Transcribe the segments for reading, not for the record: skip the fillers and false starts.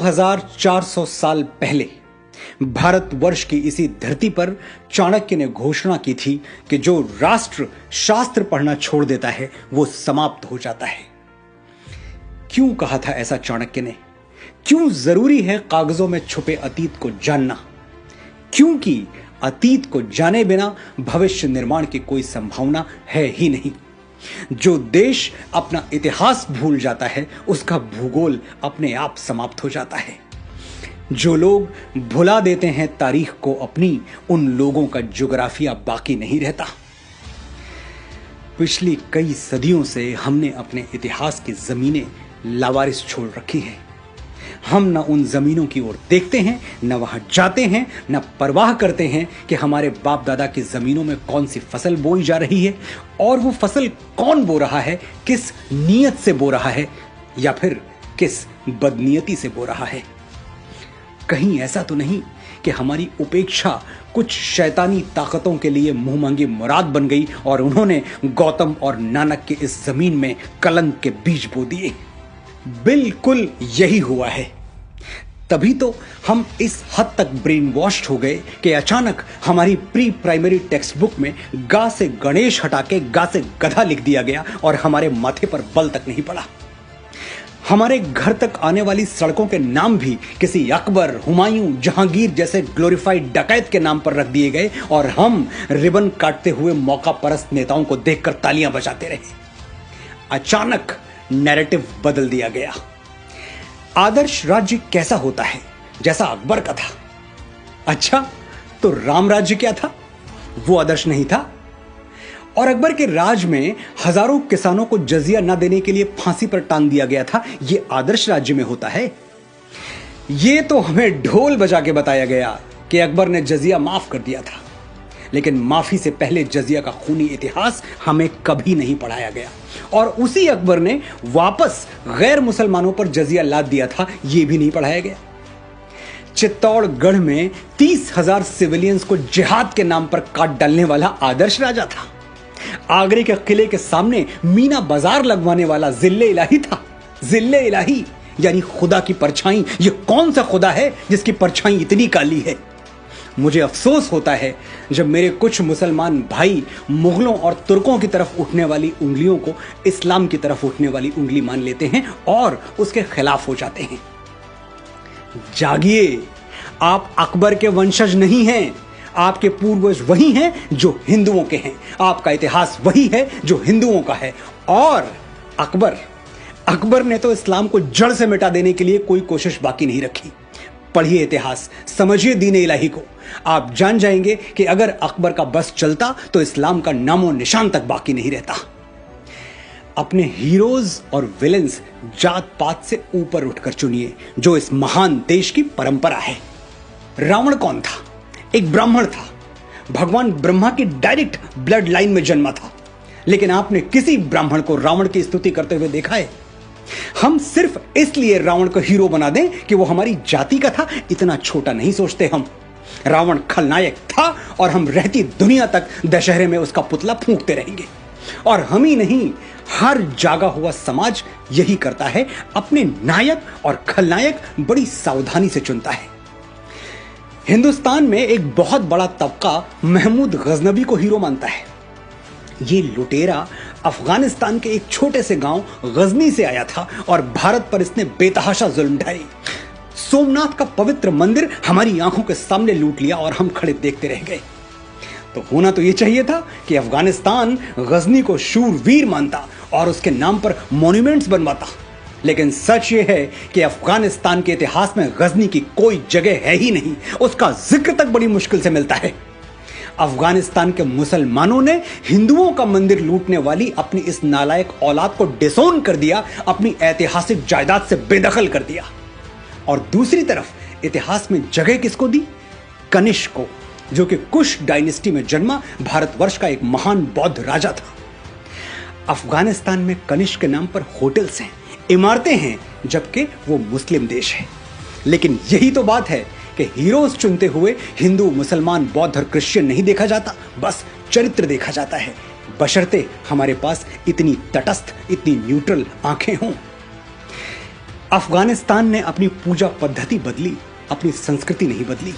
2400 साल पहले भारतवर्ष की इसी धरती पर चाणक्य ने घोषणा की थी कि जो राष्ट्र शास्त्र पढ़ना छोड़ देता है वो समाप्त हो जाता है। क्यों कहा था ऐसा चाणक्य ने? क्यों जरूरी है कागजों में छुपे अतीत को जानना? क्योंकि अतीत को जाने बिना भविष्य निर्माण की कोई संभावना है ही नहीं। जो देश अपना इतिहास भूल जाता है उसका भूगोल अपने आप समाप्त हो जाता है। जो लोग भुला देते हैं तारीख को अपनी, उन लोगों का ज्योग्राफिया बाकी नहीं रहता। पिछली कई सदियों से हमने अपने इतिहास की जमीनें लावारिस छोड़ रखी हैं। हम न उन जमीनों की ओर देखते हैं, न वहां जाते हैं, न परवाह करते हैं कि हमारे बाप दादा की जमीनों में कौन सी फसल बोई जा रही है और वो फसल कौन बो रहा है, किस नीयत से बो रहा है या फिर किस बदनीयती से बो रहा है। कहीं ऐसा तो नहीं कि हमारी उपेक्षा कुछ शैतानी ताकतों के लिए मुंह मांगी मुराद बन गई और उन्होंने गौतम और नानक के इस जमीन में कलंक के बीज बो दिए। बिल्कुल यही हुआ है। तभी तो हम इस हद तक ब्रेन वॉश्ड हो गए कि अचानक हमारी प्री प्राइमरी टेक्स्ट बुक में गा से गणेश हटा के गा से गधा लिख दिया गया और हमारे माथे पर बल तक नहीं पड़ा। हमारे घर तक आने वाली सड़कों के नाम भी किसी अकबर, हुमायूं, जहांगीर जैसे ग्लोरीफाइड डकैत के नाम पर रख दिए गए और हम रिबन काटते हुए मौका परस्त नेताओं को देखकर तालियां बजाते रहे। अचानक नैरेटिव बदल दिया गया। आदर्श राज्य कैसा होता है? जैसा अकबर का था। अच्छा, तो राम राज्य क्या था? वो आदर्श नहीं था। और अकबर के राज में हजारों किसानों को जजिया न देने के लिए फांसी पर टांग दिया गया था। ये आदर्श राज्य में होता है? ये तो हमें ढोल बजा के बताया गया कि अकबर ने जजिया माफ कर दिया था, लेकिन माफी से पहले जजिया का खूनी इतिहास हमें कभी नहीं पढ़ाया गया। और उसी अकबर ने वापस गैर मुसलमानों पर जजिया लाद दिया था, यह भी नहीं पढ़ाया गया। चित्तौड़गढ़ में 30,000 सिविलियंस को जिहाद के नाम पर काट डालने वाला आदर्श राजा था। आगरे के किले के सामने मीना बाजार लगवाने वाला जिल्ले इलाही था। जिल्ले इलाही यानी खुदा की परछाई। यह कौन सा खुदा है जिसकी परछाई इतनी काली है? मुझे अफसोस होता है जब मेरे कुछ मुसलमान भाई मुगलों और तुर्कों की तरफ उठने वाली उंगलियों को इस्लाम की तरफ उठने वाली उंगली मान लेते हैं और उसके खिलाफ हो जाते हैं। जागिए, आप अकबर के वंशज नहीं हैं। आपके पूर्वज वही हैं जो हिंदुओं के हैं। आपका इतिहास वही है जो हिंदुओं का है। और अकबर ने तो इस्लाम को जड़ से मिटा देने के लिए कोई कोशिश बाकी नहीं रखी। पढ़िए इतिहास, समझिए दीन इलाही को। आप जान जाएंगे कि अगर अकबर का बस चलता तो इस्लाम का नामो निशान तक बाकी नहीं रहता। अपने हीरोज और विलेंस जात पात से ऊपर उठकर चुनिए, जो इस महान देश की परंपरा है। रावण कौन था? एक ब्राह्मण था। भगवान ब्रह्मा की डायरेक्ट ब्लड लाइन में जन्मा था। लेकिन आपने किसी ब्राह्मण को रावण की स्तुति करते हुए देखा है? हम सिर्फ इसलिए रावण को हीरो बना दें कि वो हमारी जाति का था, इतना छोटा नहीं सोचते हम। रावण खलनायक था और हम रहती दुनिया तक दशहरे में उसका पुतला फूंकते रहेंगे। और हम ही नहीं, हर जागा हुआ समाज यही करता है। अपने नायक और खलनायक बड़ी सावधानी से चुनता है। हिंदुस्तान में एक बहुत बड़ा तबका महमूद गजनबी को हीरो मानता है। ये लुटेरा अफगानिस्तान के एक छोटे से गांव गजनी से आया था और भारत पर इसने बेतहाशा जुल्म ढाई। सोमनाथ का पवित्र मंदिर हमारी आंखों के सामने लूट लिया और हम खड़े देखते रह गए। तो होना तो ये चाहिए था कि अफगानिस्तान गजनी को शूरवीर मानता और उसके नाम पर मॉन्यूमेंट्स बनवाता। लेकिन सच ये है कि अफगानिस्तान के इतिहास में गजनी की कोई जगह है ही नहीं। उसका जिक्र तक बड़ी मुश्किल से मिलता है। अफगानिस्तान के मुसलमानों ने हिंदुओं का मंदिर लूटने वाली अपनी इस नालायक औलाद को डिसोन कर दिया, अपनी ऐतिहासिक जायदाद से बेदखल कर दिया। और दूसरी तरफ इतिहास में जगह किसको दी? कनिष्क को, जो कि कुश डायनेस्टी में जन्मा भारतवर्ष का एक महान बौद्ध राजा था। अफगानिस्तान में कनिष्क के नाम पर होटल्स हैं, इमारतें हैं, जबकि वो मुस्लिम देश है। लेकिन यही तो बात है कि हीरोज चुनते हुए हिंदू, मुसलमान, बौद्ध और क्रिश्चियन नहीं देखा जाता, बस चरित्र देखा जाता है, बशर्ते हमारे पास इतनी तटस्थ, इतनी न्यूट्रल आंखें हों। अफगानिस्तान ने अपनी पूजा पद्धति बदली, अपनी संस्कृति नहीं बदली।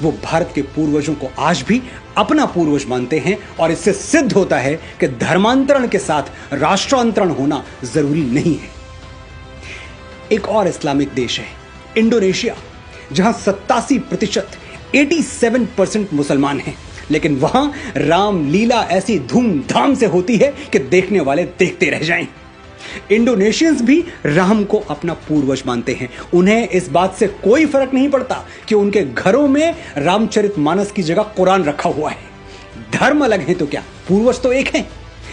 वो भारत के पूर्वजों को आज भी अपना पूर्वज मानते हैं और इससे सिद्ध होता है कि धर्मांतरण के साथ राष्ट्रांतरण होना जरूरी नहीं है। एक और इस्लामिक देश है इंडोनेशिया, जहां 87% 87% मुसलमान हैं, लेकिन वहां रामलीला ऐसी धूमधाम से होती है कि देखने वाले देखते रह जाएं। इंडोनेशियंस भी राम को अपना पूर्वज मानते हैं। उन्हें इस बात से कोई फर्क नहीं पड़ता कि उनके घरों में रामचरितमानस की जगह कुरान रखा हुआ है। धर्म अलग है तो क्या, पूर्वज तो एक हैं।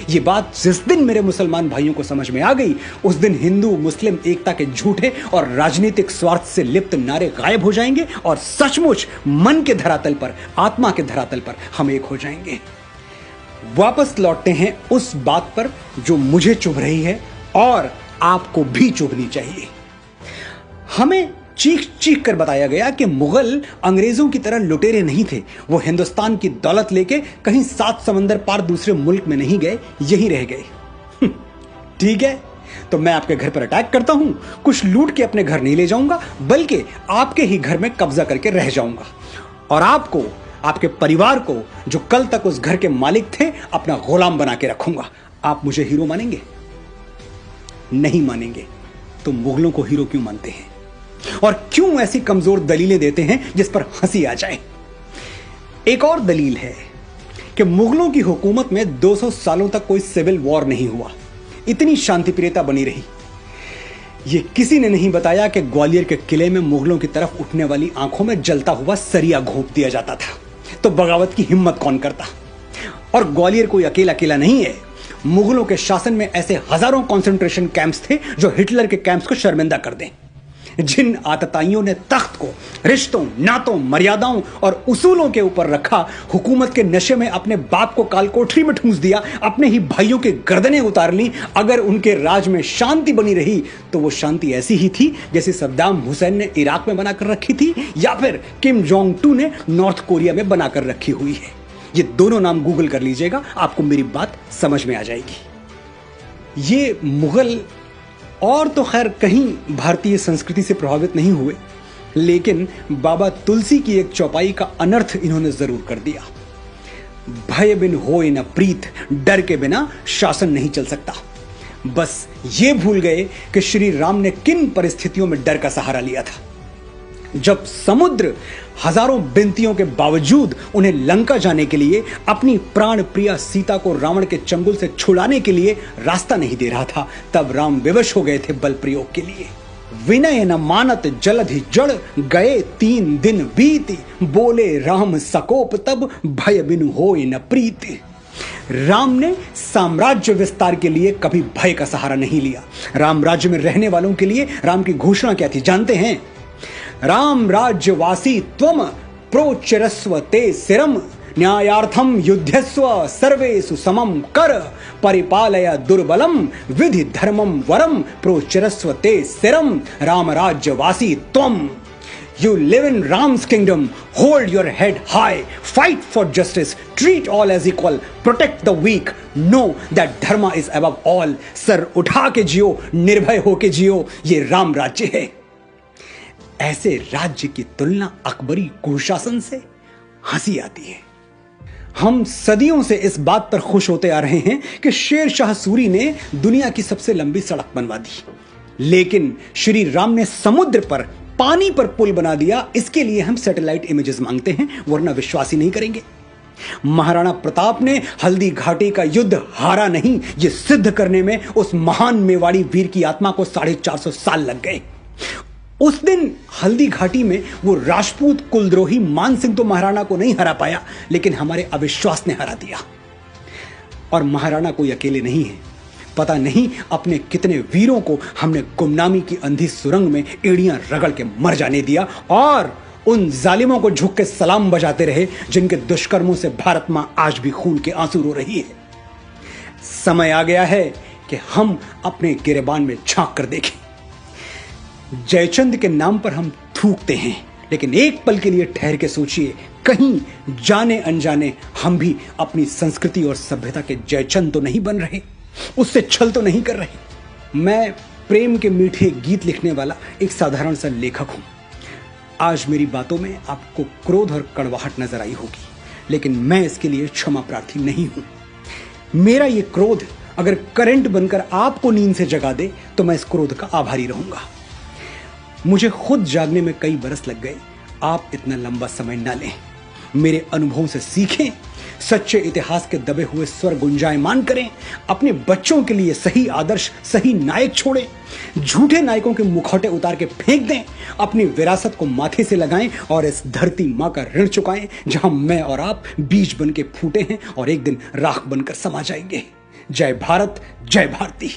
ये बात जिस दिन मेरे मुसलमान भाइयों को समझ में आ गई, उस दिन हिंदू मुस्लिम एकता के झूठे और राजनीतिक स्वार्थ से लिप्त नारे गायब हो जाएंगे और सचमुच मन के धरातल पर, आत्मा के धरातल पर हम एक हो जाएंगे। वापस लौटते हैं उस बात पर जो मुझे चुभ रही है और आपको भी चुभनी चाहिए। हमें चीख चीख कर बताया गया कि मुगल अंग्रेजों की तरह लुटेरे नहीं थे। वो हिंदुस्तान की दौलत लेके कहीं 7 समंदर पार दूसरे मुल्क में नहीं गए, यहीं रह गए। ठीक है, तो मैं आपके घर पर अटैक करता हूं, कुछ लूट के अपने घर नहीं ले जाऊंगा, बल्कि आपके ही घर में कब्जा करके रह जाऊंगा और आपको, आपके परिवार को, जो कल तक उस घर के मालिक थे, अपना गुलाम बना के रखूंगा। आप मुझे हीरो मानेंगे? नहीं मानेंगे। तो मुगलों को हीरो क्यों मानते हैं और क्यों ऐसी कमजोर दलीलें देते हैं जिस पर हंसी आ जाए? एक और दलील है कि मुगलों की हुकूमत में 200 सालों तक कोई सिविल वॉर नहीं हुआ, इतनी शांतिप्रियता बनी रही। यह किसी ने नहीं बताया कि ग्वालियर के किले में मुगलों की तरफ उठने वाली आंखों में जलता हुआ सरिया घोंप दिया जाता था, तो बगावत की हिम्मत कौन करता? और ग्वालियर कोई अकेला किला नहीं है। मुगलों के शासन में ऐसे हजारों कंसंट्रेशन कैंप्स थे जो हिटलर के कैंप्स को शर्मिंदा कर दें। जिन आतताइयों ने तख्त को रिश्तों, नातों, मर्यादाओं और उसूलों के ऊपर रखा, हुकूमत के नशे में अपने बाप को कालकोठरी में ठूंस दिया, अपने ही भाइयों के गर्दनें उतार ली। अगर उनके राज में शांति बनी रही तो वो शांति ऐसी ही थी जैसे सद्दाम हुसैन ने इराक में बनाकर रखी थी या फिर किम जोंग टू ने नॉर्थ कोरिया में बनाकर रखी हुई है। ये दोनों नाम गूगल कर लीजिएगा, आपको मेरी बात समझ में आ जाएगी। ये मुगल और तो खैर कहीं भारतीय संस्कृति से प्रभावित नहीं हुए, लेकिन बाबा तुलसी की एक चौपाई का अनर्थ इन्होंने जरूर कर दिया। भय बिन होए न प्रीत, डर के बिना शासन नहीं चल सकता। बस ये भूल गए कि श्री राम ने किन परिस्थितियों में डर का सहारा लिया था। जब समुद्र हजारों विनतियों के बावजूद उन्हें लंका जाने के लिए, अपनी प्राण प्रिया सीता को रावण के चंगुल से छुड़ाने के लिए रास्ता नहीं दे रहा था, तब राम विवश हो गए थे बल प्रयोग के लिए। विनय न मानत जलधि जड़, गए 3 दिन बीती, बोले राम सकोप तब, भय बिनु होए न प्रीति। राम ने साम्राज्य विस्तार के लिए कभी भय का सहारा नहीं लिया। राम राज्य में रहने वालों के लिए राम की घोषणा क्या थी जानते हैं? राम राज्यवासी त्वम प्रोचिरस्व ते सिरम, न्यायार्थम युद्धस्व सर्वेषु समम कर, परिपालय दुर्बलम विधि धर्मम वरम, प्रोचिरस्व ते सिरम, राम राज्यवासी त्वम। You live in Ram's kingdom, hold your head high, fight for justice, treat all as equal, protect the weak, know that dharma is above all। Sir उठा के जियो, निर्भय होके जियो, ये राम राज्य है। ऐसे राज्य की तुलना अकबरी कुशासन से हंसी आती है। हम सदियों से इस बात पर खुश होते आ रहे हैं कि शेर शाह सूरी ने दुनिया की सबसे लंबी सड़क बनवा दी, लेकिन श्री राम ने समुद्र पर, पानी पर पुल बना दिया। इसके लिए हम सैटेलाइट इमेजेस मांगते हैं, वरना विश्वास ही नहीं करेंगे। महाराणा प्रताप ने हल्दी घाटी का युद्ध हारा नहीं, यह सिद्ध करने में उस महान मेवाड़ी वीर की आत्मा को 450 साल लग गए। उस दिन हल्दी घाटी में वो राजपूत कुलद्रोही मान सिंह तो महाराणा को नहीं हरा पाया, लेकिन हमारे अविश्वास ने हरा दिया। और महाराणा कोई अकेले नहीं है। पता नहीं अपने कितने वीरों को हमने गुमनामी की अंधी सुरंग में एड़ियां रगड़ के मर जाने दिया और उन जालिमों को झुक के सलाम बजाते रहे जिनके दुष्कर्मों से भारत मां आज भी खून के आंसू रो रही है। समय आ गया है कि हम अपने गिरेबान में झांक कर देखें। जयचंद के नाम पर हम थूकते हैं, लेकिन एक पल के लिए ठहर के सोचिए, कहीं जाने अनजाने हम भी अपनी संस्कृति और सभ्यता के जयचंद तो नहीं बन रहे, उससे छल तो नहीं कर रहे। मैं प्रेम के मीठे गीत लिखने वाला एक साधारण सा लेखक हूं। आज मेरी बातों में आपको क्रोध और कड़वाहट नजर आई होगी, लेकिन मैं इसके लिए क्षमा प्रार्थी नहीं हूं। मेरा ये क्रोध अगर करंट बनकर आपको नींद से जगा दे तो मैं इस क्रोध का आभारी रहूंगा। मुझे खुद जागने में कई बरस लग गए, आप इतना लंबा समय ना लें। मेरे अनुभवों से सीखें, सच्चे इतिहास के दबे हुए स्वर गुंजायमान करें, अपने बच्चों के लिए सही आदर्श, सही नायक छोड़ें, झूठे नायकों के मुखौटे उतार के फेंक दें, अपनी विरासत को माथे से लगाएं और इस धरती मां का ऋण चुकाएं जहां मैं और आप बीज बन के फूटे हैं और एक दिन राख बनकर समा जाएंगे। जय भारत, जय भारती।